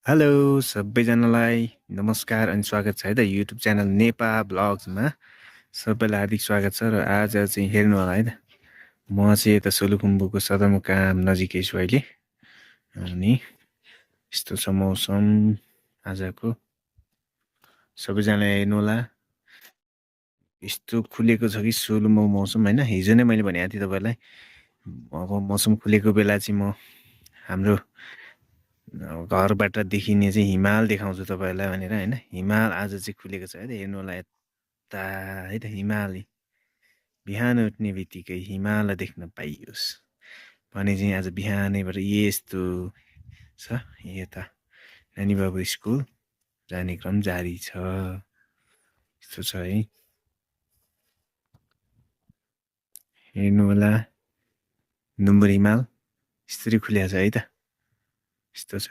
Hello सबैजनालाई नमस्कार अनि स्वागत छ है त युट्युब च्यानल नेपा ब्लग्समा। सबैलाई हार्दिक स्वागत छ र आज चाहिँ हेर्नु होला है त। म चाहिँ यता सोलुखुम्बुको सदरमुकाम नजिकै छु अहिले। अनि यस्तो छ मौसम आजको। सबैजना हेर्नु होला। यस्तो खुलेको छ कि सोलुमा मौसम होइन। हिजो नै मैले भनेको थिएँ तपाईँलाई। अब मौसम खुलेको बेला चाहिँ म हाम्रो घरबाट देखिने चाहिँ हिमाल देखाउँछु तपाईँहरूलाई भनेर होइन। हिमाल आज चाहिँ खुलेको छ है त, हेर्नु होला यता है त। हिमाली बिहान उठ्ने बित्तिकै हिमाल देख्न पाइयोस् भने चाहिँ आज बिहानैबाट यस्तो छ। यता नानी बाबु स्कुल जाने क्रम जारी छ। यस्तो छ है, हेर्नु होला। नुम्बर हिमाल यसरी खुलेको छ है त। यस्तो छ।